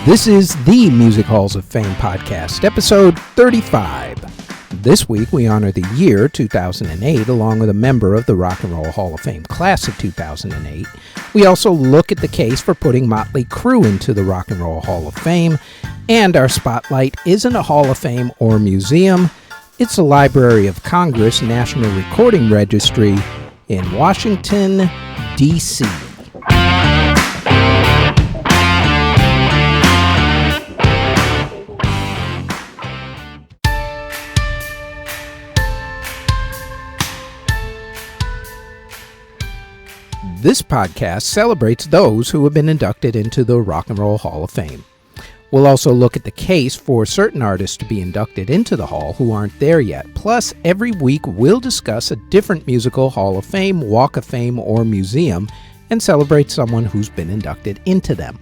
This is the Music Halls of Fame podcast, episode 35. This week we honor the year 2008 along with a member of the Rock and Roll Hall of Fame class of 2008. We also look at the case for putting Motley Crue into the Rock and Roll Hall of Fame. And our spotlight isn't a Hall of Fame or museum. It's the Library of Congress National Recording Registry in Washington, D.C. This podcast celebrates those who have been inducted into the Rock and Roll Hall of Fame. We'll also look at the case for certain artists to be inducted into the Hall who aren't there yet. Plus, every week we'll discuss a different musical Hall of Fame, Walk of Fame, or museum and celebrate someone who's been inducted into them.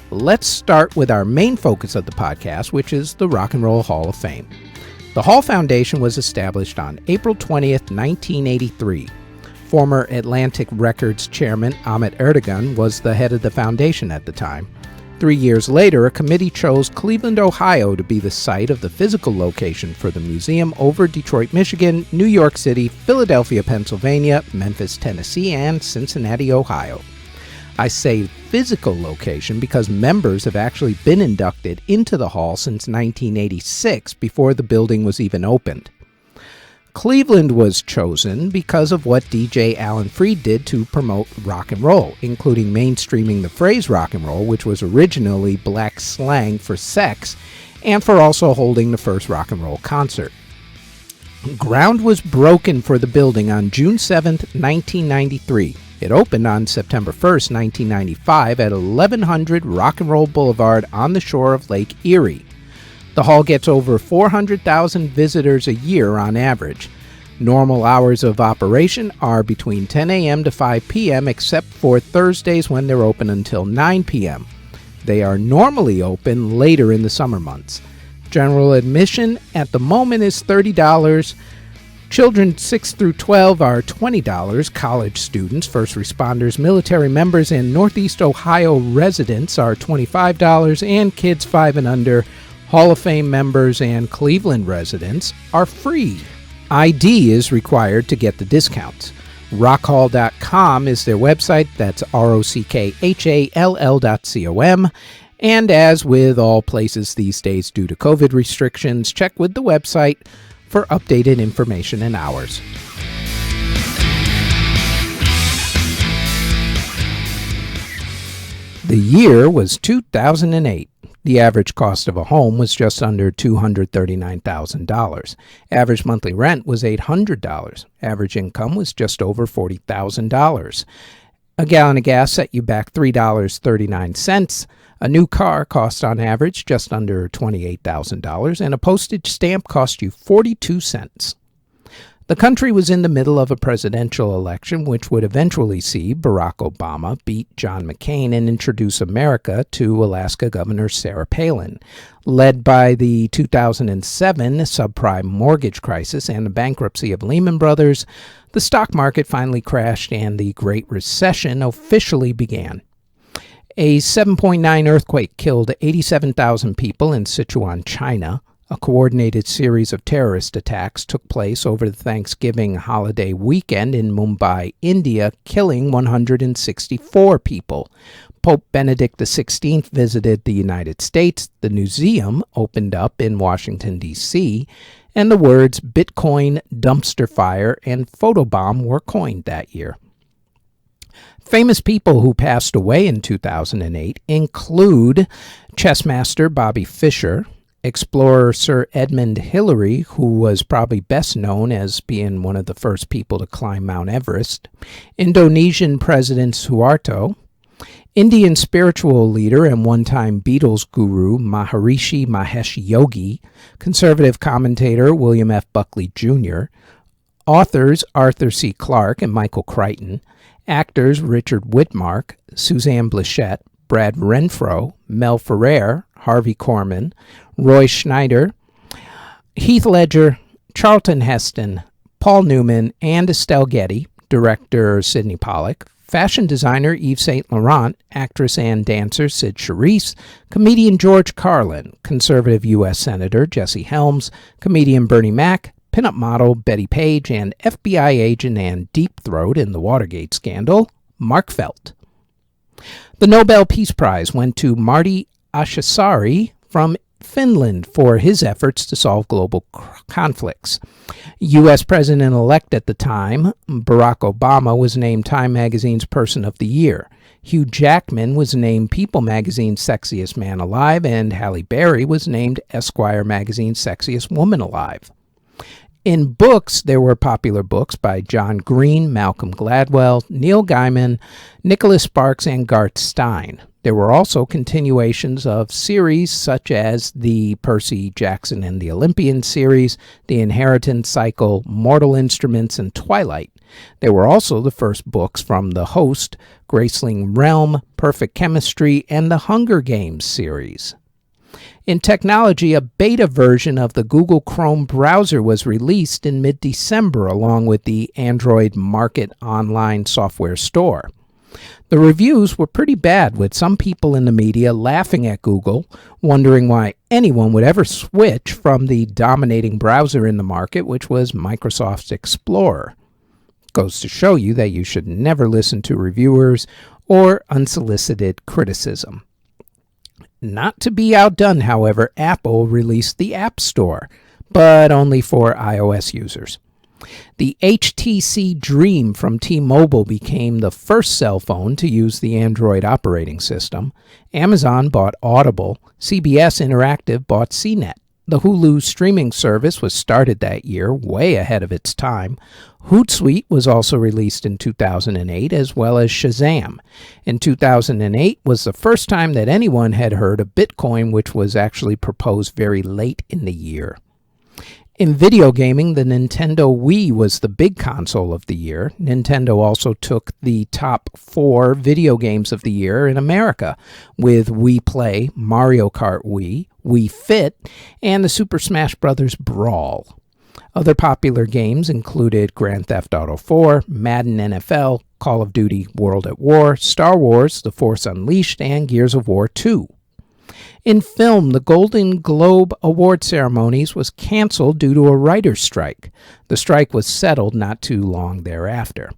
Let's start with our main focus of the podcast, which is the Rock and Roll Hall of Fame. The Hall Foundation was established on April 20th, 1983. Former Atlantic Records chairman Ahmet Ertegun was the head of the foundation at the time. 3 years later, a committee chose Cleveland, Ohio to be the site of the physical location for the museum over Detroit, Michigan, New York City, Philadelphia, Pennsylvania, Memphis, Tennessee, and Cincinnati, Ohio. I say physical location because members have actually been inducted into the hall since 1986, before the building was even opened. Cleveland was chosen because of what DJ Alan Freed did to promote rock and roll, including mainstreaming the phrase rock and roll, which was originally black slang for sex, and for also holding the first rock and roll concert. Ground was broken for the building on June 7, 1993. It opened on September 1, 1995 at 1100 Rock and Roll Boulevard on the shore of Lake Erie. The hall gets over 400,000 visitors a year on average. Normal hours of operation are between 10 a.m. to 5 p.m. except for Thursdays when they're open until 9 p.m. They are normally open later in the summer months. General admission at the moment is $30. Children 6 through 12 are $20. College students, first responders, military members, and Northeast Ohio residents are $25, and kids 5 and under, Hall of Fame members, and Cleveland residents are free. ID is required to get the discounts. Rockhall.com is their website. That's rockhall.com. And as with all places these days due to COVID restrictions, check with the website for updated information and hours. The year was 2008. The average cost of a home was just under $239,000. Average monthly rent was $800. Average income was just over $40,000. A gallon of gas set you back $3.39. A new car cost on average just under $28,000, and a postage stamp cost you 42 cents. The country was in the middle of a presidential election which would eventually see Barack Obama beat John McCain and introduce America to Alaska Governor Sarah Palin. Led by the 2007 subprime mortgage crisis and the bankruptcy of Lehman Brothers, the stock market finally crashed and the Great Recession officially began. A 7.9 earthquake killed 87,000 people in Sichuan, China. A coordinated series of terrorist attacks took place over the Thanksgiving holiday weekend in Mumbai, India, killing 164 people. Pope Benedict XVI visited the United States. The museum opened up in Washington, D.C., and the words Bitcoin, dumpster fire, and photobomb were coined that year. Famous people who passed away in 2008 include chess master Bobby Fischer, explorer Sir Edmund Hillary, who was probably best known as being one of the first people to climb Mount Everest, Indonesian President Suharto, Indian spiritual leader and one-time Beatles guru Maharishi Mahesh Yogi, conservative commentator William F. Buckley Jr., authors Arthur C. Clarke and Michael Crichton, actors Richard Widmark, Suzanne Blichette, Brad Renfro, Mel Ferrer, Harvey Korman, Roy Schneider, Heath Ledger, Charlton Heston, Paul Newman, and Estelle Getty, director Sidney Pollack, fashion designer Yves Saint Laurent, actress and dancer Sid Charisse, comedian George Carlin, conservative U.S. Senator Jesse Helms, comedian Bernie Mac, pinup model Betty Page, and FBI agent and deep throat in the Watergate scandal, Mark Felt. The Nobel Peace Prize went to Marty Ahtisaari from Finland for his efforts to solve global conflicts. U.S. President-elect at the time, Barack Obama, was named Time Magazine's Person of the Year. Hugh Jackman was named People Magazine's Sexiest Man Alive, and Halle Berry was named Esquire Magazine's Sexiest Woman Alive. In books, there were popular books by John Green, Malcolm Gladwell, Neil Gaiman, Nicholas Sparks, and Garth Stein. There were also continuations of series such as the Percy Jackson and the Olympian series, the Inheritance Cycle, Mortal Instruments, and Twilight. There were also the first books from The Host, Graceling Realm, Perfect Chemistry, and the Hunger Games series. In technology, a beta version of the Google Chrome browser was released in mid-December along with the Android Market online software store. The reviews were pretty bad, with some people in the media laughing at Google, wondering why anyone would ever switch from the dominating browser in the market, which was Microsoft's Explorer. Goes to show you that you should never listen to reviewers or unsolicited criticism. Not to be outdone, however, Apple released the App Store, but only for iOS users. The HTC Dream from T-Mobile became the first cell phone to use the Android operating system. Amazon bought Audible. CBS Interactive bought CNET. The Hulu streaming service was started that year, way ahead of its time. Hootsuite was also released in 2008, as well as Shazam. In 2008 was the first time that anyone had heard of Bitcoin, which was actually proposed very late in the year. In video gaming, the Nintendo Wii was the big console of the year. Nintendo also took the top 4 video games of the year in America, with Wii Play, Mario Kart Wii, Wii Fit, and the Super Smash Bros. Brawl. Other popular games included Grand Theft Auto 4, Madden NFL, Call of Duty World at War, Star Wars, The Force Unleashed, and Gears of War 2. In film, the Golden Globe Award ceremonies was canceled due to a writer's strike. The strike was settled not too long thereafter.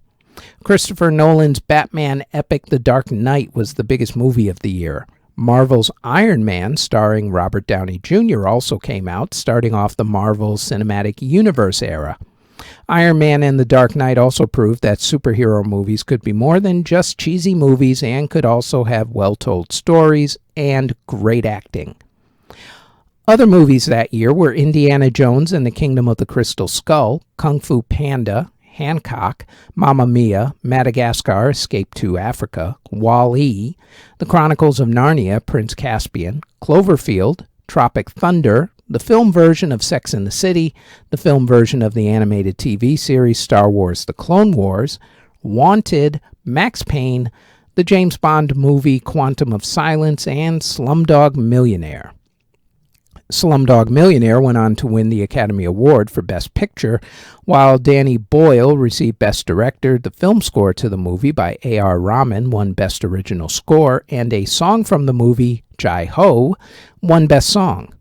Christopher Nolan's Batman epic The Dark Knight was the biggest movie of the year. Marvel's Iron Man, starring Robert Downey Jr., also came out, starting off the Marvel Cinematic Universe era. Iron Man and The Dark Knight also proved that superhero movies could be more than just cheesy movies and could also have well-told stories and great acting. Other movies that year were Indiana Jones and the Kingdom of the Crystal Skull, Kung Fu Panda, Hancock, Mamma Mia, Madagascar, Escape to Africa, Wall-E, The Chronicles of Narnia, Prince Caspian, Cloverfield, Tropic Thunder, the film version of Sex and the City, the film version of the animated TV series Star Wars: The Clone Wars, Wanted, Max Payne, the James Bond movie Quantum of Solace, and Slumdog Millionaire. Slumdog Millionaire went on to win the Academy Award for Best Picture, while Danny Boyle received Best Director. The film score to the movie by A.R. Rahman won Best Original Score, and a song from the movie, Jai Ho, won Best Song.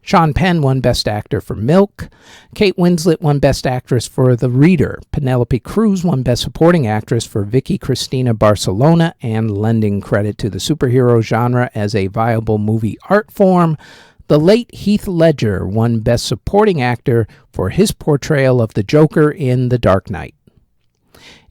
Sean Penn won Best Actor for Milk. Kate Winslet won Best Actress for The Reader. Penelope Cruz won Best Supporting Actress for Vicky Cristina Barcelona, and lending credit to the superhero genre as a viable movie art form, the late Heath Ledger won Best Supporting Actor for his portrayal of the Joker in The Dark Knight.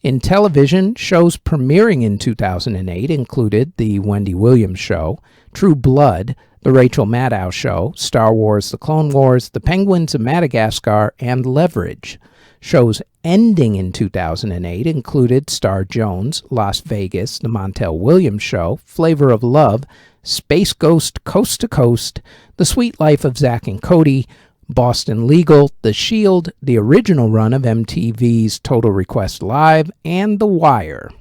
In television, shows premiering in 2008 included The Wendy Williams Show, True Blood, The Rachel Maddow Show, Star Wars: The Clone Wars, The Penguins of Madagascar, and Leverage. Shows ending in 2008 included Star Jones, Las Vegas, The Montel Williams Show, Flavor of Love, Space Ghost Coast to Coast, The Sweet Life of Zack and Cody, Boston Legal, The Shield, the original run of MTV's Total Request Live, and The Wire.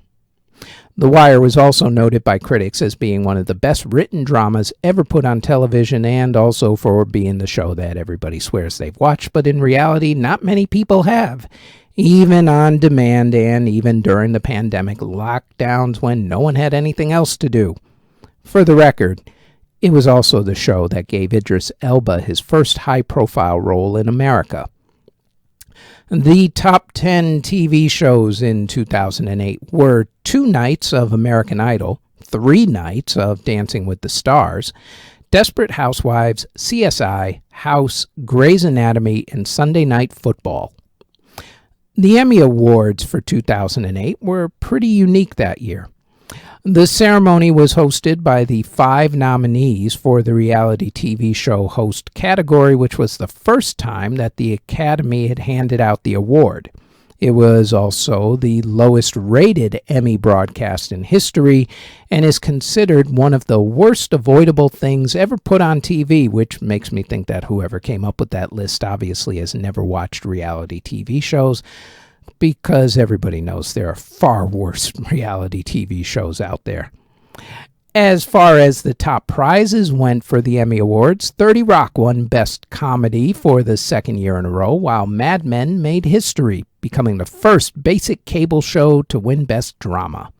The Wire was also noted by critics as being one of the best written dramas ever put on television, and also for being the show that everybody swears they've watched, but in reality, not many people have. Even on demand and even during the pandemic lockdowns when no one had anything else to do. For the record, it was also the show that gave Idris Elba his first high-profile role in America. The top 10 TV shows in 2008 were 2 nights of American Idol, 3 nights of Dancing with the Stars, Desperate Housewives, CSI, House, Grey's Anatomy, and Sunday Night Football. The Emmy Awards for 2008 were pretty unique that year. The ceremony was hosted by the 5 nominees for the reality TV show host category, which was the first time that the Academy had handed out the award. It was also the lowest rated Emmy broadcast in history and is considered one of the worst avoidable things ever put on TV, which makes me think that whoever came up with that list obviously has never watched reality TV shows, because everybody knows there are far worse reality TV shows out there. As far as the top prizes went for the Emmy Awards, 30 Rock won Best Comedy for the second year in a row, while Mad Men made history, becoming the first basic cable show to win Best Drama.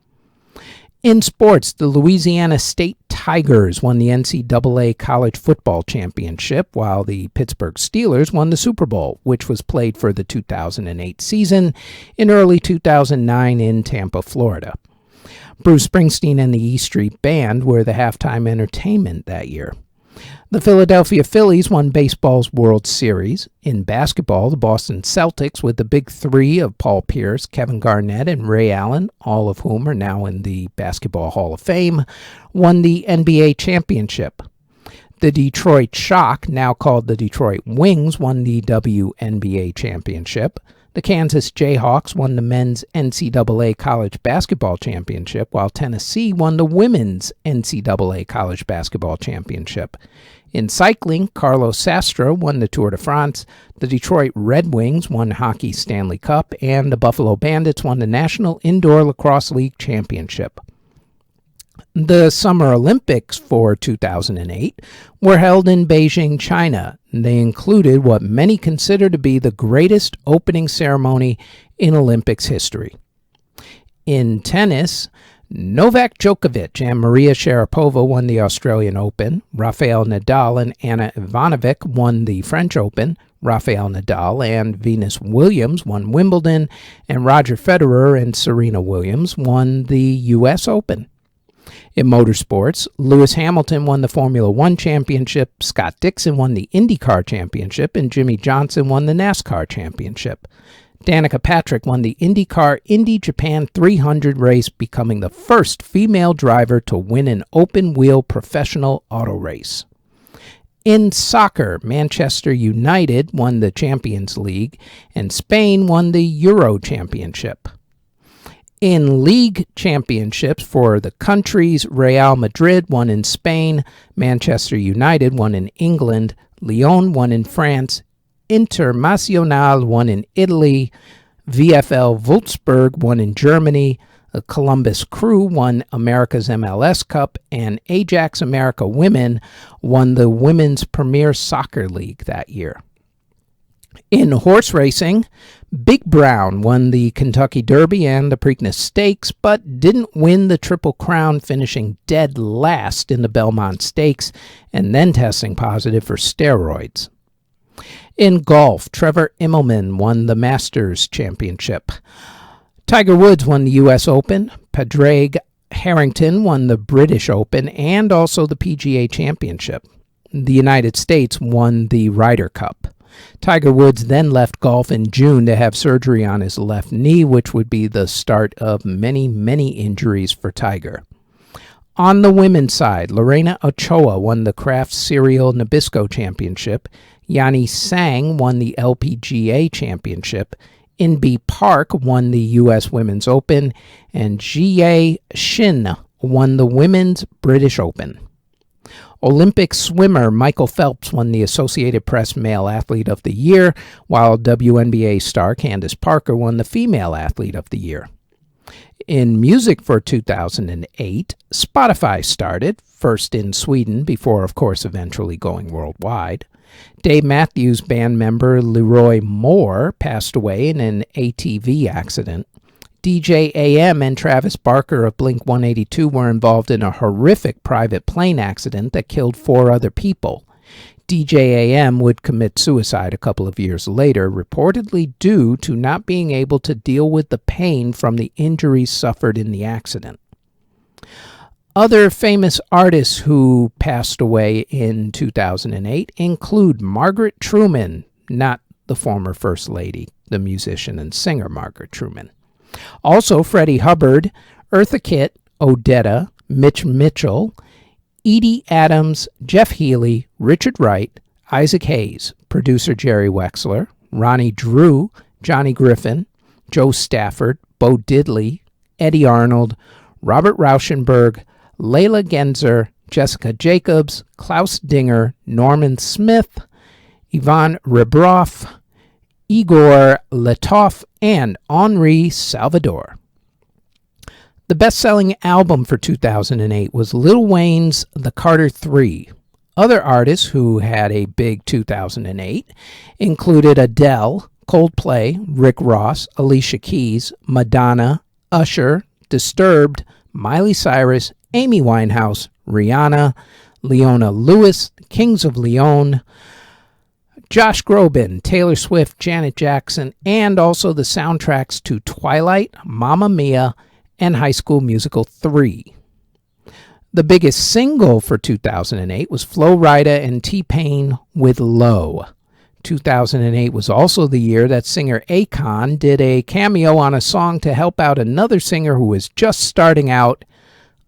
In sports, the Louisiana State Tigers won the NCAA College Football Championship, while the Pittsburgh Steelers won the Super Bowl, which was played for the 2008 season in early 2009 in Tampa, Florida. Bruce Springsteen and the E Street Band were the halftime entertainment that year. The Philadelphia Phillies won baseball's World Series. In basketball, the Boston Celtics, with the big 3 of Paul Pierce, Kevin Garnett, and Ray Allen, all of whom are now in the Basketball Hall of Fame, won the NBA championship. The Detroit Shock, now called the Detroit Wings, won the WNBA championship. The Kansas Jayhawks won the men's NCAA College Basketball Championship, while Tennessee won the women's NCAA College Basketball Championship. In cycling, Carlos Sastre won the Tour de France, the Detroit Red Wings won Hockey Stanley Cup, and the Buffalo Bandits won the National Indoor Lacrosse League Championship. The Summer Olympics for 2008 were held in Beijing, China. They included what many consider to be the greatest opening ceremony in Olympics history. In tennis, Novak Djokovic and Maria Sharapova won the Australian Open. Rafael Nadal and Anna Ivanovic won the French Open. Rafael Nadal and Venus Williams won Wimbledon, and Roger Federer and Serena Williams won the U.S. Open. In motorsports, Lewis Hamilton won the Formula One championship, Scott Dixon won the IndyCar championship, and Jimmy Johnson won the NASCAR championship. Danica Patrick won the IndyCar Indy Japan 300 race, becoming the first female driver to win an open-wheel professional auto race. In soccer, Manchester United won the Champions League, and Spain won the Euro Championship. In league championships for the countries, Real Madrid won in Spain, Manchester United won in England, Lyon won in France, Internazionale won in Italy, VfL Wolfsburg won in Germany, the Columbus Crew won America's MLS Cup, and Ajax America Women won the Women's Premier Soccer League that year. In horse racing, Big Brown won the Kentucky Derby and the Preakness Stakes, but didn't win the Triple Crown, finishing dead last in the Belmont Stakes and then testing positive for steroids. In golf, Trevor Immelman won the Masters Championship. Tiger Woods won the U.S. Open. Padraig Harrington won the British Open and also the PGA Championship. The United States won the Ryder Cup. Tiger Woods then left golf in June to have surgery on his left knee, which would be the start of many, many injuries for Tiger. On the women's side, Lorena Ochoa won the Kraft Cereal Nabisco Championship. Yani Sang won the LPGA Championship. Inbee Park won the U.S. Women's Open. And Jie Shin won the Women's British Open. Olympic swimmer Michael Phelps won the Associated Press Male Athlete of the Year, while WNBA star Candace Parker won the Female Athlete of the Year. In music for 2008, Spotify started, first in Sweden before, of course, eventually going worldwide. Dave Matthews band member Leroy Moore passed away in an ATV accident. DJ AM and Travis Barker of Blink-182 were involved in a horrific private plane accident that killed 4 other people. DJ AM would commit suicide a couple of years later, reportedly due to not being able to deal with the pain from the injuries suffered in the accident. Other famous artists who passed away in 2008 include Margaret Truman, not the former First Lady, the musician and singer Margaret Truman. Also Freddie Hubbard, Eartha Kitt, Odetta, Mitch Mitchell, Edie Adams, Jeff Healey, Richard Wright, Isaac Hayes, producer Jerry Wexler, Ronnie Drew, Johnny Griffin, Joe Stafford, Bo Diddley, Eddie Arnold, Robert Rauschenberg, Layla Genzer, Jessica Jacobs, Klaus Dinger, Norman Smith, Ivan Rebroff, Igor Letov, and Henri Salvador. The best-selling album for 2008 was Lil Wayne's The Carter 3. Other artists who had a big 2008 included Adele, Coldplay, Rick Ross, Alicia Keys, Madonna, Usher, Disturbed, Miley Cyrus, Amy Winehouse, Rihanna, Leona Lewis, Kings of Leon, Josh Groban, Taylor Swift, Janet Jackson, and also the soundtracks to Twilight, Mamma Mia, and High School Musical 3. The biggest single for 2008 was Flo Rida and T-Pain with Low. 2008 was also the year that singer Akon did a cameo on a song to help out another singer who was just starting out,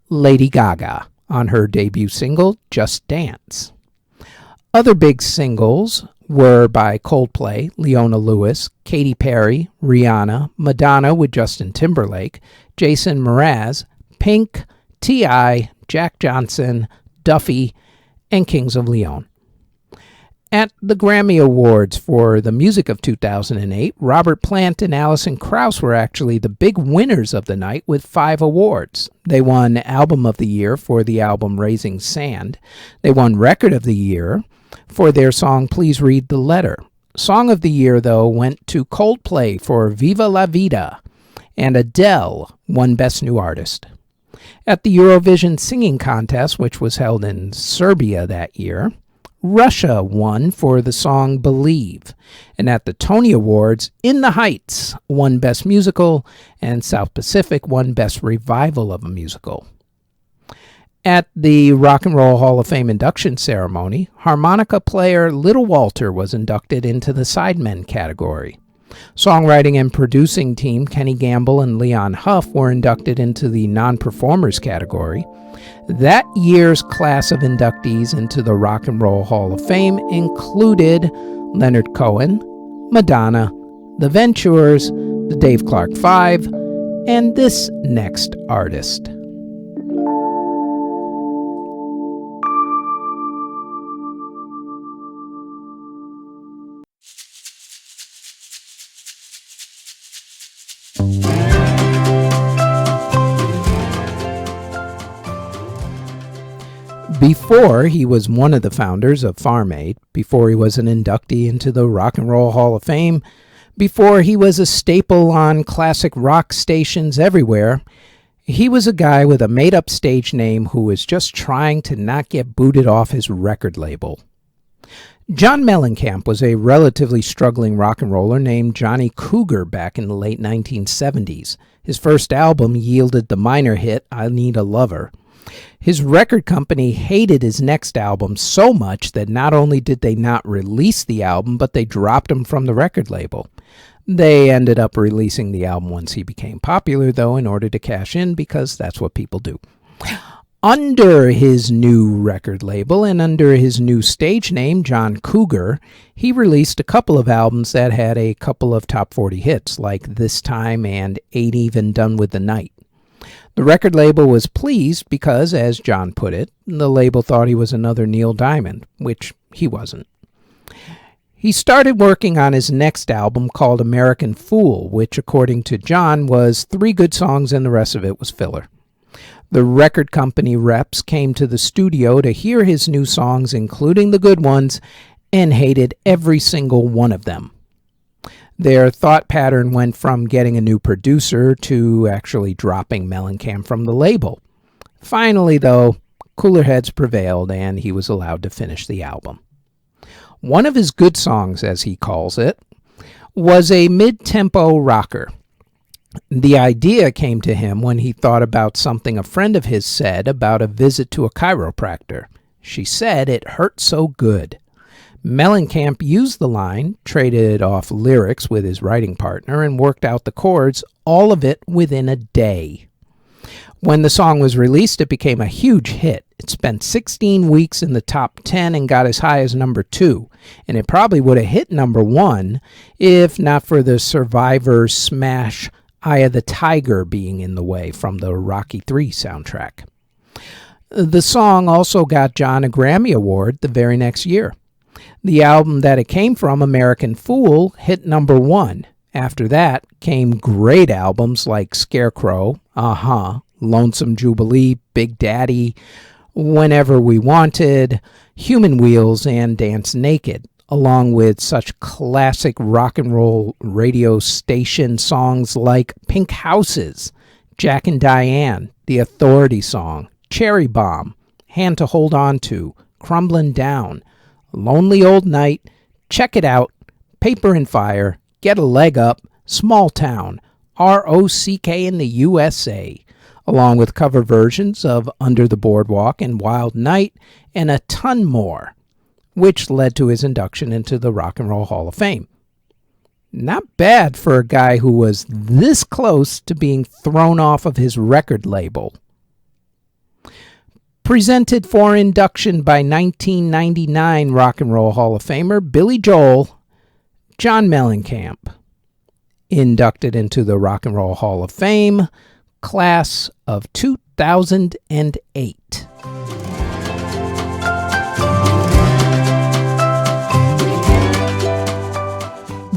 Lady Gaga, on her debut single, Just Dance. Other big singles were by Coldplay, Leona Lewis, Katy Perry, Rihanna, Madonna with Justin Timberlake, Jason Mraz, Pink, T.I., Jack Johnson, Duffy, and Kings of Leon. At the Grammy Awards for the music of 2008, Robert Plant and Alison Krauss were actually the big winners of the night with 5 awards. They won Album of the Year for the album Raising Sand. They won Record of the Year for their song Please Read the Letter. Song of the Year, though, went to Coldplay for Viva La Vida, and Adele won Best New Artist. At the Eurovision Singing Contest, which was held in Serbia that year, Russia won for the song Believe. And at the Tony Awards, In the Heights won Best Musical, and South Pacific won Best Revival of a Musical. At the Rock and Roll Hall of Fame induction ceremony, harmonica player Little Walter was inducted into the Sidemen category. Songwriting and producing team Kenny Gamble and Leon Huff were inducted into the non-performers category. That year's class of inductees into the Rock and Roll Hall of Fame included Leonard Cohen, Madonna, The Ventures, the Dave Clark Five, and this next artist. Before he was one of the founders of Farm Aid, before he was an inductee into the Rock and Roll Hall of Fame, before he was a staple on classic rock stations everywhere, he was a guy with a made-up stage name who was just trying to not get booted off his record label. John Mellencamp was a relatively struggling rock and roller named Johnny Cougar back in the late 1970s. His first album yielded the minor hit, I Need a Lover. His record company hated his next album so much that not only did they not release the album, but they dropped him from the record label. They ended up releasing the album once he became popular, though, in order to cash in, because that's what people do. Under his new record label and under his new stage name, John Cougar, he released a couple of albums that had a couple of top 40 hits, like This Time and Ain't Even Done with the Night. The record label was pleased because, as John put it, the label thought he was another Neil Diamond, which he wasn't. He started working on his next album called American Fool, which, according to John, was 3 good songs and the rest of it was filler. The record company reps came to the studio to hear his new songs, including the good ones, and hated every single one of them. Their thought pattern went from getting a new producer to actually dropping Mellencamp from the label. Finally, though, cooler heads prevailed and he was allowed to finish the album. One of his good songs, as he calls it, was a mid-tempo rocker. The idea came to him when he thought about something a friend of his said about a visit to a chiropractor. She said it hurt so good. Mellencamp used the line, traded off lyrics with his writing partner, and worked out the chords, all of it within a day. When the song was released, it became a huge hit. It spent 16 weeks in the top 10 and got as high as number 2. And it probably would have hit number 1 if not for the Survivor smash Eye of the Tiger being in the way from the Rocky III soundtrack. The song also got John a Grammy Award the very next year. The album that it came from, American Fool, hit number 1. After that came great albums like Scarecrow, Lonesome Jubilee, Big Daddy, Whenever We Wanted, Human Wheels, and Dance Naked, along with such classic rock and roll radio station songs like Pink Houses, Jack and Diane, The Authority Song, Cherry Bomb, Hand to Hold On To, Crumbling Down, Lonely Old Night, Check It Out, Paper and Fire, Get a Leg Up, Small Town, ROCK in the USA, along with cover versions of Under the Boardwalk and Wild Night, and a ton more, which led to his induction into the Rock and Roll Hall of Fame. Not bad for a guy who was this close to being thrown off of his record label. Presented for induction by 1999 Rock and Roll Hall of Famer Billy Joel, John Mellencamp. Inducted into the Rock and Roll Hall of Fame, class of 2008.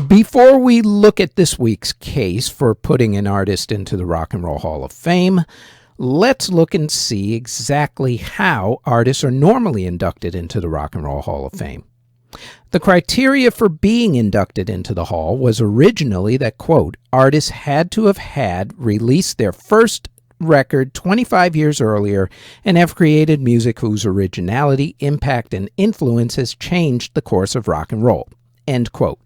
Before we look at this week's case for putting an artist into the Rock and Roll Hall of Fame, let's look and see exactly how artists are normally inducted into the Rock and Roll Hall of Fame. The criteria for being inducted into the Hall was originally that, quote, artists had to have released their first record 25 years earlier and have created music whose originality, impact, and influence has changed the course of rock and roll, end quote.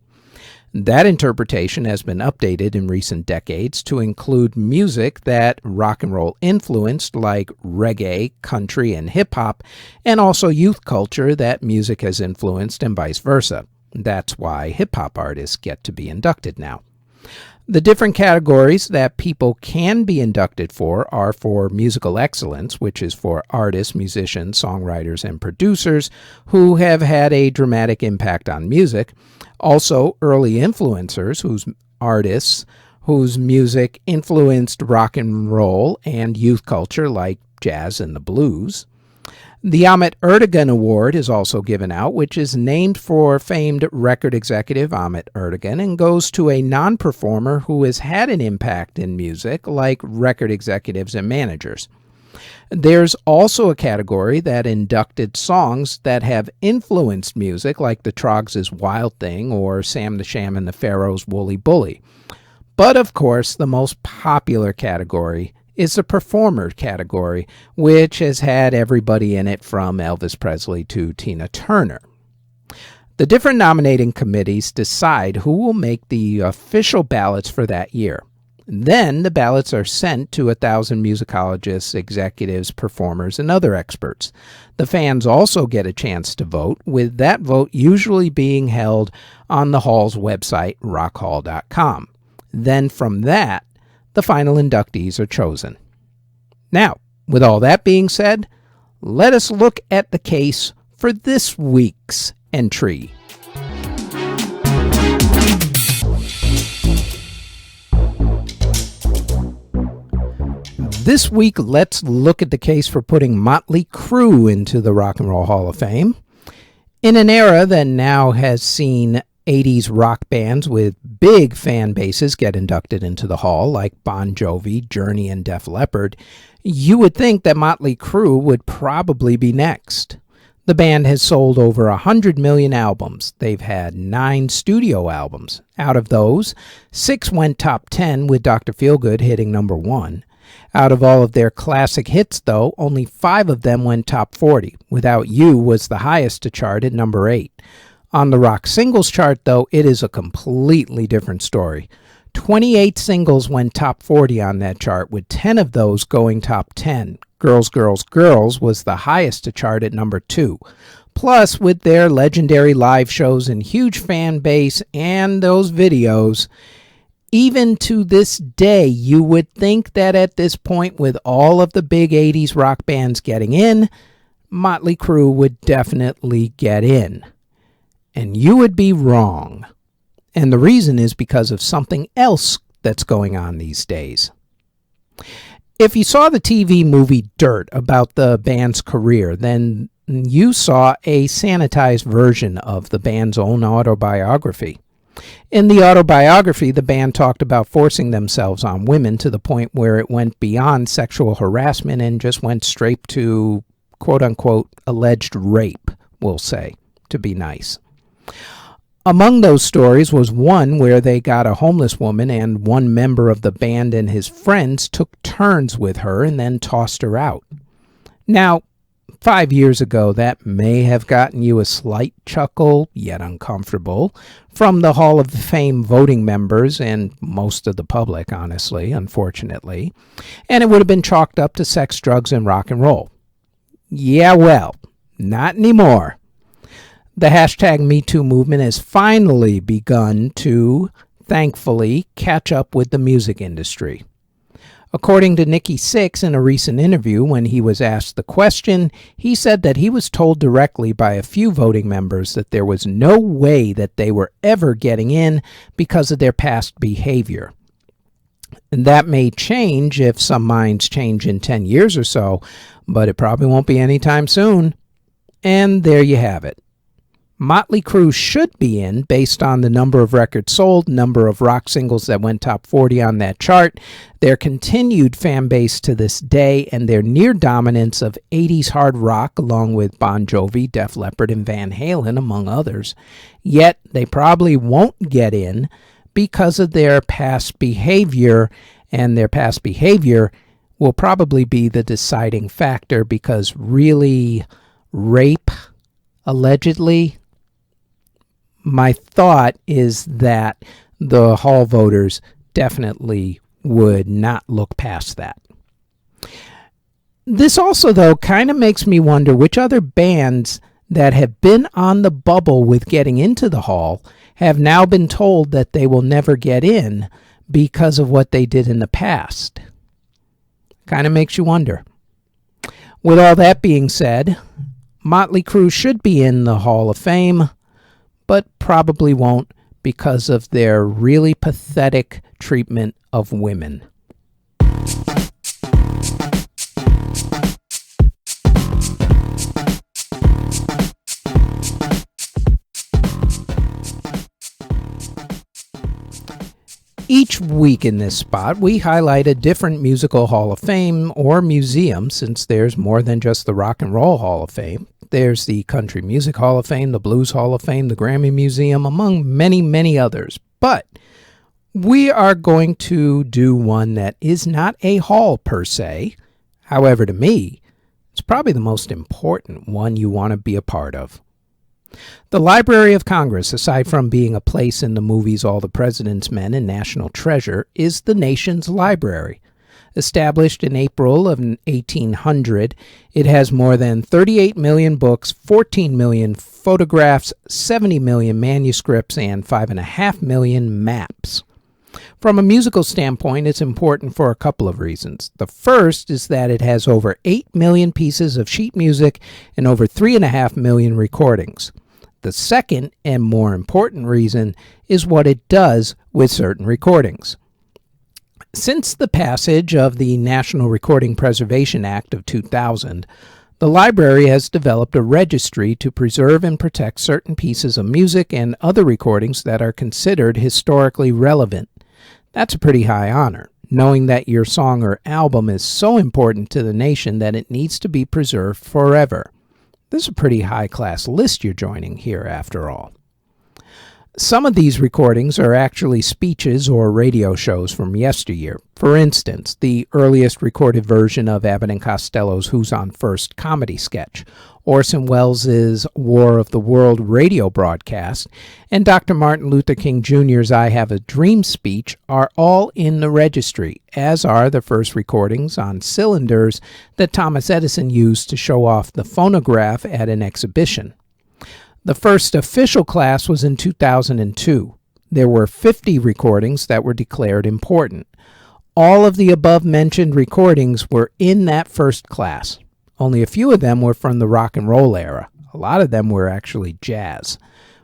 That interpretation has been updated in recent decades to include music that rock and roll influenced, like reggae, country, and hip-hop, and also youth culture that music has influenced and vice versa. That's why hip-hop artists get to be inducted now. The different categories that people can be inducted for are for musical excellence, which is for artists, musicians, songwriters, and producers who have had a dramatic impact on music. Also, early influencers, artists whose music influenced rock and roll and youth culture like jazz and the blues. The Ahmet Ertegun Award is also given out, which is named for famed record executive Ahmet Ertegun and goes to a non-performer who has had an impact in music, like record executives and managers. There's also a category that inducted songs that have influenced music, like the Troggs' Wild Thing or Sam the Sham and the Pharaohs' Wooly Bully. But of course, the most popular category is the performer category, which has had everybody in it from Elvis Presley to Tina Turner. The different nominating committees decide who will make the official ballots for that year. Then the ballots are sent to 1,000 musicologists, executives, performers, and other experts. The fans also get a chance to vote, with that vote usually being held on the Hall's website, rockhall.com. Then from that, the final inductees are chosen. Now, with all that being said, let us look at the case for this week's entry. This week, let's look at the case for putting Motley Crue into the Rock and Roll Hall of Fame. In an era that now has seen 80s rock bands with big fan bases get inducted into the Hall, like Bon Jovi, Journey, and Def Leppard, you would think that Motley Crue would probably be next. The band has sold over 100 million albums. They've had 9 studio albums. Out of those, 6 went top 10, with Dr. Feelgood hitting number 1. Out of all of their classic hits, though, only 5 of them went top 40. Without You was the highest to chart at number 8. On the rock singles chart, though, it is a completely different story. 28 singles went top 40 on that chart, with 10 of those going top 10. Girls, Girls, Girls was the highest to chart at number 2. Plus, with their legendary live shows and huge fan base and those videos, even to this day, you would think that at this point, with all of the big 80s rock bands getting in, Motley Crue would definitely get in. And you would be wrong. And the reason is because of something else that's going on these days. If you saw the TV movie Dirt about the band's career, then you saw a sanitized version of the band's own autobiography. In the autobiography, the band talked about forcing themselves on women to the point where it went beyond sexual harassment and just went straight to, quote-unquote, alleged rape, we'll say, to be nice. Among those stories was one where they got a homeless woman and one member of the band and his friends took turns with her and then tossed her out. Now, 5 years ago, that may have gotten you a slight chuckle, yet uncomfortable, from the Hall of Fame voting members and most of the public, honestly, unfortunately, and it would have been chalked up to sex, drugs, and rock and roll. Yeah, well, not anymore. The hashtag #MeToo movement has finally begun to, thankfully, catch up with the music industry. According to Nikki Sixx, in a recent interview when he was asked the question, he said that he was told directly by a few voting members that there was no way that they were ever getting in because of their past behavior. And that may change if some minds change in 10 years or so, but it probably won't be anytime soon. And there you have it. Motley Crue should be in based on the number of records sold, number of rock singles that went top 40 on that chart, their continued fan base to this day, and their near dominance of 80s hard rock along with Bon Jovi, Def Leppard, and Van Halen, among others. Yet they probably won't get in because of their past behavior, and their past behavior will probably be the deciding factor because really, rape, allegedly, my thought is that the Hall voters definitely would not look past that. This also, though, kind of makes me wonder which other bands that have been on the bubble with getting into the Hall have now been told that they will never get in because of what they did in the past. Kind of makes you wonder. With all that being said, Motley Crue should be in the Hall of Fame, but probably won't because of their really pathetic treatment of women. Each week in this spot, we highlight a different musical Hall of Fame or museum, since there's more than just the Rock and Roll Hall of Fame. There's the Country Music Hall of Fame, the Blues Hall of Fame, the Grammy Museum, among many, many others. But we are going to do one that is not a hall per se. However, to me, it's probably the most important one you want to be a part of. The Library of Congress, aside from being a place in the movies All the President's Men and National Treasure, is the nation's library. Established in April of 1800, it has more than 38 million books, 14 million photographs, 70 million manuscripts, and 5.5 million maps. From a musical standpoint, it's important for a couple of reasons. The first is that it has over 8 million pieces of sheet music and over 3.5 million recordings. The second and more important reason is what it does with certain recordings. Since the passage of the National Recording Preservation Act of 2000, The library has developed a registry to preserve and protect certain pieces of music and other recordings that are considered historically relevant. That's a pretty high honor, knowing that your song or album is so important to the nation that it needs to be preserved forever. This is a pretty high-class list you're joining here, after all. Some of these recordings are actually speeches or radio shows from yesteryear. For instance, the earliest recorded version of Abbott and Costello's Who's on First comedy sketch, Orson Welles' War of the World radio broadcast, and Dr. Martin Luther King Jr.'s I Have a Dream speech are all in the registry, as are the first recordings on cylinders that Thomas Edison used to show off the phonograph at an exhibition. The first official class was in 2002. There were 50 recordings that were declared important. All of the above-mentioned recordings were in that first class. Only a few of them were from the rock and roll era. A lot of them were actually jazz.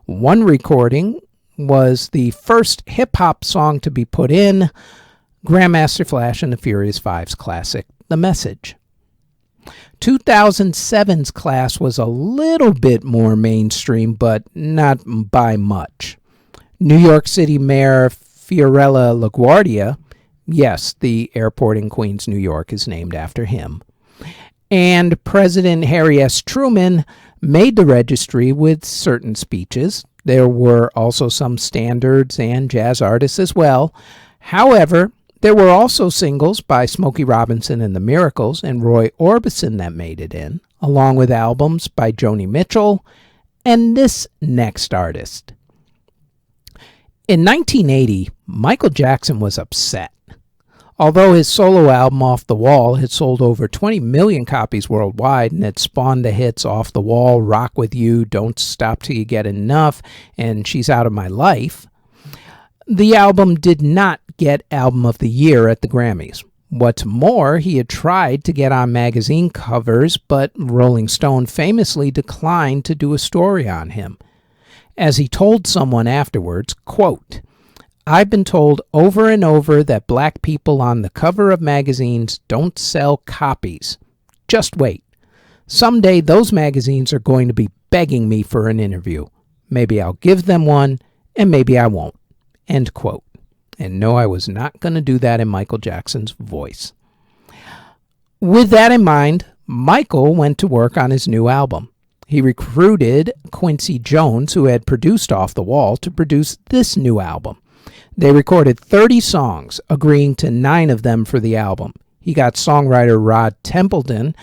One recording was the first hip-hop song to be put in, Grandmaster Flash and the Furious Five's classic, The Message. 2007's class was a little bit more mainstream, but not by much. New York City Mayor Fiorello LaGuardia, yes, the airport in Queens, New York is named after him, and President Harry S. Truman made the registry with certain speeches. There were also some standards and jazz artists as well. However, there were also singles by Smokey Robinson and the Miracles and Roy Orbison that made it in, along with albums by Joni Mitchell and this next artist. In 1980, Michael Jackson was upset. Although his solo album Off the Wall had sold over 20 million copies worldwide and had spawned the hits Off the Wall, Rock With You, Don't Stop Till You Get Enough, and She's Out of My Life, the album did not get Album of the Year at the Grammys. What's more, he had tried to get on magazine covers, but Rolling Stone famously declined to do a story on him. As he told someone afterwards, quote, "I've been told over and over that black people on the cover of magazines don't sell copies. Just wait. Someday those magazines are going to be begging me for an interview. Maybe I'll give them one, and maybe I won't." End quote. And no, I was not going to do that in Michael Jackson's voice. With that in mind, Michael went to work on his new album. He recruited Quincy Jones, who had produced Off the Wall, to produce this new album. They recorded 30 songs, agreeing to 9 of them for the album. He got songwriter Rod Templeton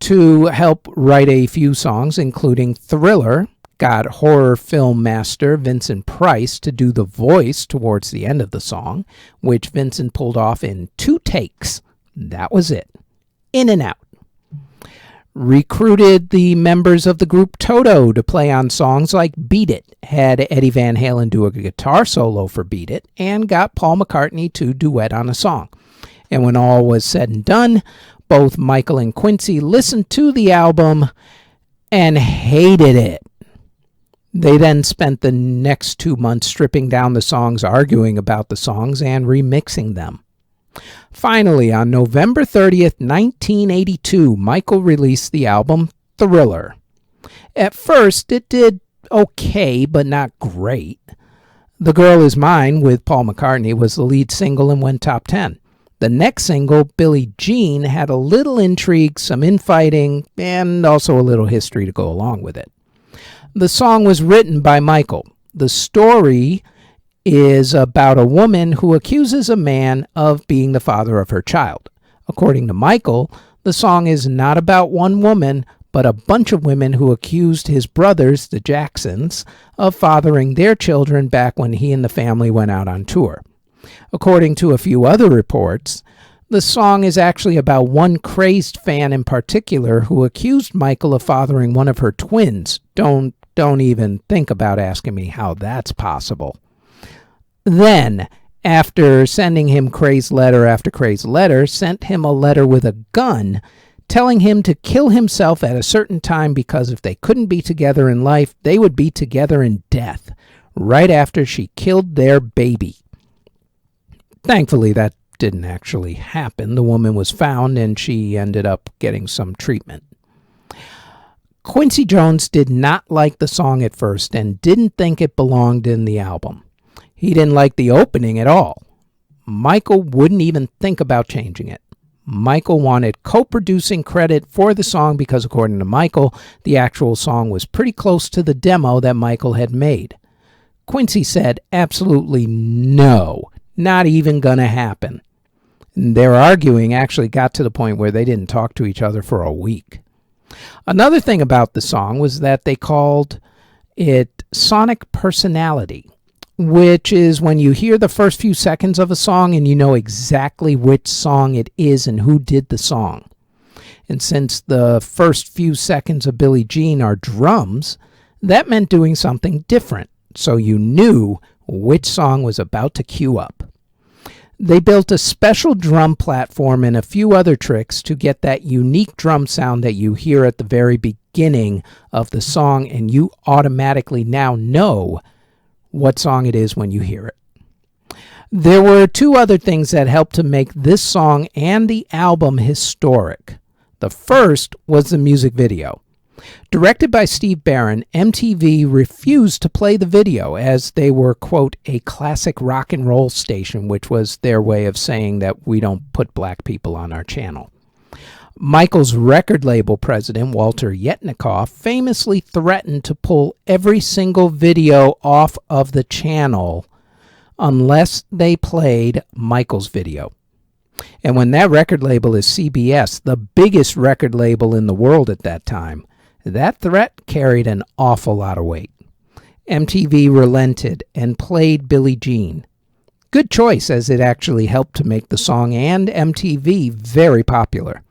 to help write a few songs, including Thriller, got horror film master Vincent Price to do the voice towards the end of the song, which Vincent pulled off in 2 takes. That was it. In and out. Recruited the members of the group Toto to play on songs like Beat It, had Eddie Van Halen do a guitar solo for Beat It, and got Paul McCartney to duet on a song. And when all was said and done, both Michael and Quincy listened to the album and hated it. They then spent the next 2 months stripping down the songs, arguing about the songs, and remixing them. Finally, on November 30th, 1982, Michael released the album Thriller. At first, it did okay, but not great. The Girl Is Mine with Paul McCartney was the lead single and went top 10. The next single, Billie Jean, had a little intrigue, some infighting, and also a little history to go along with it. The song was written by Michael. The story is about a woman who accuses a man of being the father of her child. According to Michael, the song is not about one woman, but a bunch of women who accused his brothers, the Jacksons, of fathering their children back when he and the family went out on tour. According to a few other reports, the song is actually about one crazed fan in particular who accused Michael of fathering one of her twins. Don't even think about asking me how that's possible. Then, after sending him crazed letter after crazed letter, sent him a letter with a gun telling him to kill himself at a certain time because if they couldn't be together in life, they would be together in death, right after she killed their baby. Thankfully, that didn't actually happen. The woman was found and she ended up getting some treatment. Quincy Jones did not like the song at first and didn't think it belonged in the album. He didn't like the opening at all. Michael wouldn't even think about changing it. Michael wanted co-producing credit for the song because, according to Michael, the actual song was pretty close to the demo that Michael had made. Quincy said, absolutely no, not even gonna happen. Their arguing actually got to the point where they didn't talk to each other for a week. Another thing about the song was that they called it sonic personality, which is when you hear the first few seconds of a song and you know exactly which song it is and who did the song. And since the first few seconds of Billie Jean are drums, that meant doing something different, so you knew which song was about to cue up. They built a special drum platform and a few other tricks to get that unique drum sound that you hear at the very beginning of the song, and you automatically now know what song it is when you hear it. There were two other things that helped to make this song and the album historic. The first was the music video. Directed by Steve Barron, MTV refused to play the video as they were, quote, a classic rock and roll station, which was their way of saying that we don't put black people on our channel. Michael's record label president, Walter Yetnikoff, famously threatened to pull every single video off of the channel unless they played Michael's video. And when that record label is CBS, the biggest record label in the world at that time, that threat carried an awful lot of weight. MTV relented and played Billie Jean. Good choice, as it actually helped to make the song and MTV very popular.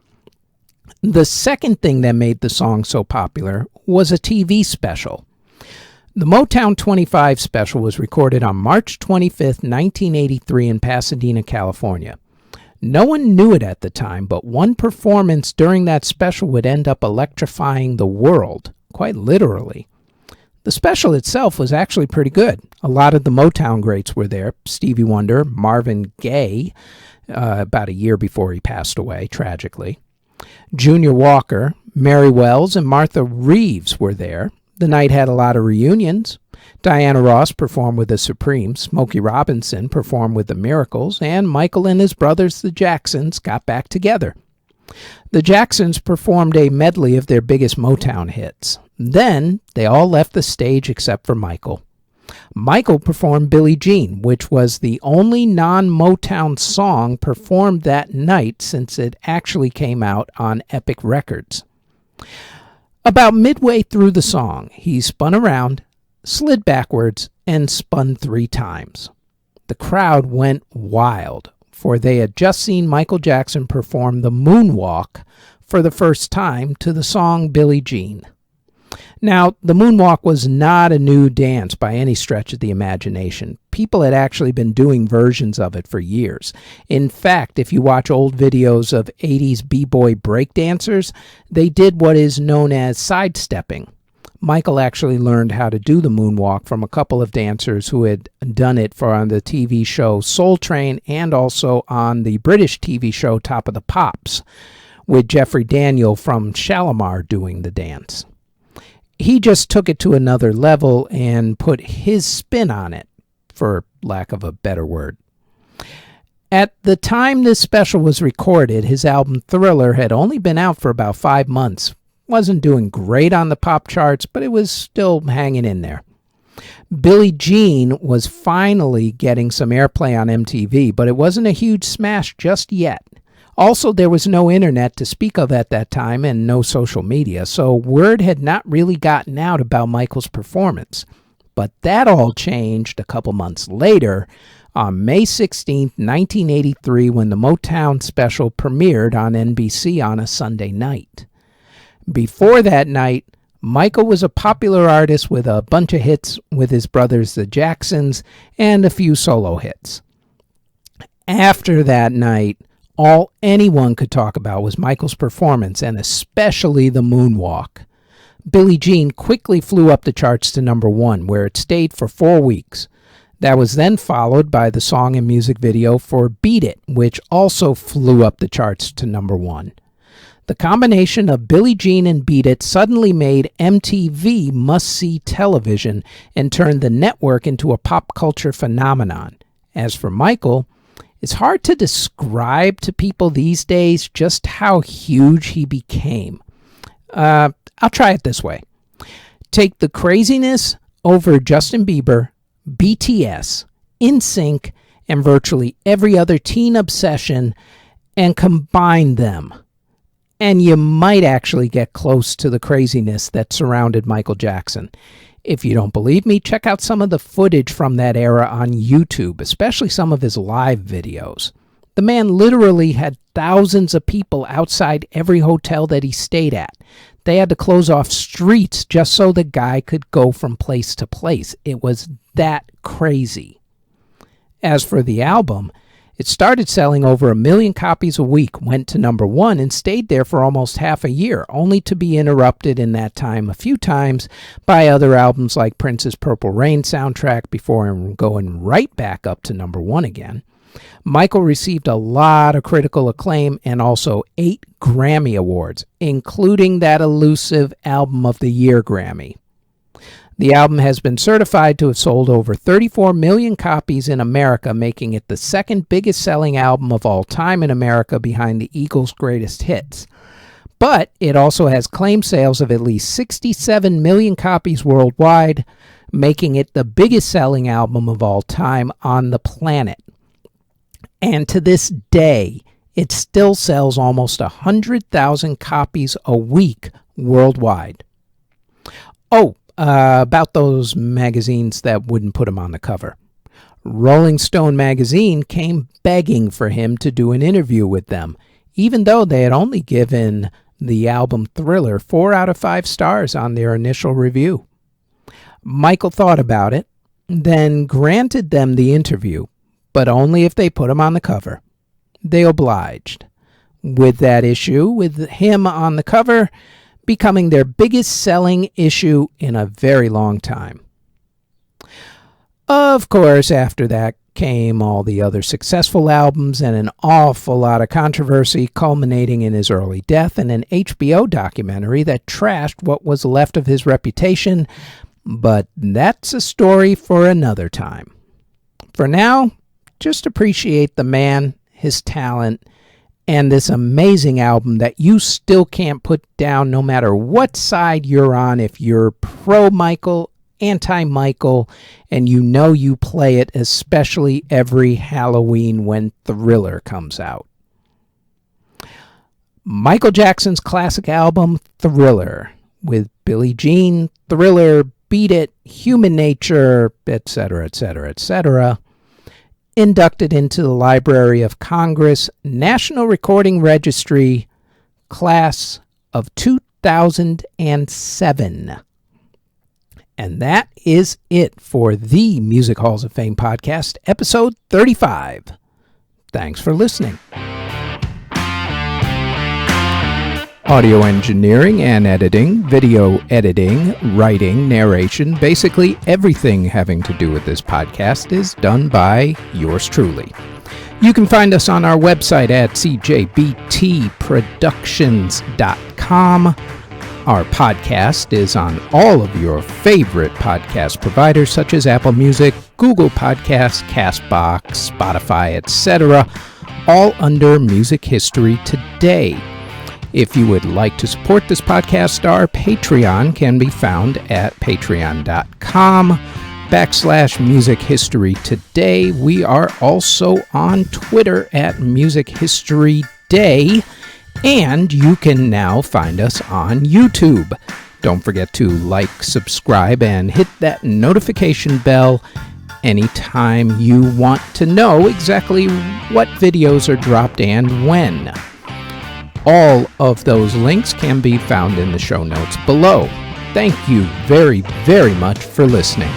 The second thing that made the song so popular was a TV special. The Motown 25 special was recorded on March 25th, 1983 in Pasadena, California. No one knew it at the time, but one performance during that special would end up electrifying the world, quite literally. The special itself was actually pretty good. A lot of the Motown greats were there. Stevie Wonder, Marvin Gaye, about a year before he passed away, tragically. Junior Walker, Mary Wells, and Martha Reeves were there. The night had a lot of reunions. Diana Ross performed with the Supremes, Smokey Robinson performed with the Miracles, and Michael and his brothers, the Jacksons, got back together. The Jacksons performed a medley of their biggest Motown hits. Then they all left the stage except for Michael. Michael performed Billie Jean, which was the only non-Motown song performed that night since it actually came out on Epic Records. About midway through the song, he spun around, slid backwards, and spun 3 times. The crowd went wild, for they had just seen Michael Jackson perform the moonwalk for the first time to the song Billie Jean. Now, the moonwalk was not a new dance by any stretch of the imagination. People had actually been doing versions of it for years. In fact, if you watch old videos of 80s b-boy breakdancers, they did what is known as sidestepping. Michael actually learned how to do the moonwalk from a couple of dancers who had done it on the TV show Soul Train and also on the British TV show Top of the Pops, with Jeffrey Daniel from Shalimar doing the dance. He just took it to another level and put his spin on it, for lack of a better word. At the time this special was recorded, his album Thriller had only been out for about 5 months. Wasn't doing great on the pop charts, but it was still hanging in there. Billie Jean was finally getting some airplay on MTV, but it wasn't a huge smash just yet. Also, there was no internet to speak of at that time and no social media, so word had not really gotten out about Michael's performance. But that all changed a couple months later, on May 16, 1983, when the Motown special premiered on NBC on a Sunday night. Before that night, Michael was a popular artist with a bunch of hits with his brothers, the Jacksons, and a few solo hits. After that night, all anyone could talk about was Michael's performance, and especially the moonwalk. Billie Jean quickly flew up the charts to number 1, where it stayed for 4 weeks. That was then followed by the song and music video for Beat It, which also flew up the charts to number 1. The combination of Billie Jean and Beat It suddenly made MTV must-see television and turned the network into a pop culture phenomenon. As for Michael, it's hard to describe to people these days just how huge he became. I'll try it this way. Take the craziness over Justin Bieber, BTS, NSYNC, and virtually every other teen obsession and combine them. And you might actually get close to the craziness that surrounded Michael Jackson. If you don't believe me, check out some of the footage from that era on YouTube, especially some of his live videos. The man literally had thousands of people outside every hotel that he stayed at. They had to close off streets just so the guy could go from place to place. It was that crazy. As for the album, it started selling over 1 million copies a week, went to number 1, and stayed there for almost half a year, only to be interrupted in that time a few times by other albums like Prince's Purple Rain soundtrack before going right back up to number 1 again. Michael received a lot of critical acclaim and also 8 Grammy Awards, including that elusive Album of the Year Grammy. The album has been certified to have sold over 34 million copies in America, making it the second biggest selling album of all time in America behind the Eagles' greatest hits. But it also has claimed sales of at least 67 million copies worldwide, making it the biggest selling album of all time on the planet. And to this day, it still sells almost 100,000 copies a week worldwide. About those magazines that wouldn't put him on the cover. Rolling Stone magazine came begging for him to do an interview with them, even though they had only given the album Thriller 4 out of 5 stars on their initial review. Michael thought about it, then granted them the interview, but only if they put him on the cover. They obliged. With that issue, with him on the cover, becoming their biggest selling issue in a very long time. Of course, after that came all the other successful albums and an awful lot of controversy, culminating in his early death and an HBO documentary that trashed what was left of his reputation, but that's a story for another time. For now, just appreciate the man, his talent, and this amazing album that you still can't put down no matter what side you're on, if you're pro-Michael, anti-Michael, and you know you play it, especially every Halloween when Thriller comes out. Michael Jackson's classic album, Thriller, with Billie Jean, Thriller, Beat It, Human Nature, etc., etc., etc., inducted into the Library of Congress, National Recording Registry, class of 2007. And that is it for the Music Halls of Fame podcast, episode 35. Thanks for listening. Audio engineering and editing, video editing, writing, narration, basically everything having to do with this podcast is done by yours truly. You can find us on our website at cjbtproductions.com. Our podcast is on all of your favorite podcast providers such as Apple Music, Google Podcasts, CastBox, Spotify, etc., all under Music History Today. If you would like to support this podcast, our Patreon can be found at patreon.com/Music History Today. We are also on Twitter at Music History Day, and you can now find us on YouTube. Don't forget to like, subscribe, and hit that notification bell anytime you want to know exactly what videos are dropped and when. All of those links can be found in the show notes below. Thank you very, very much for listening.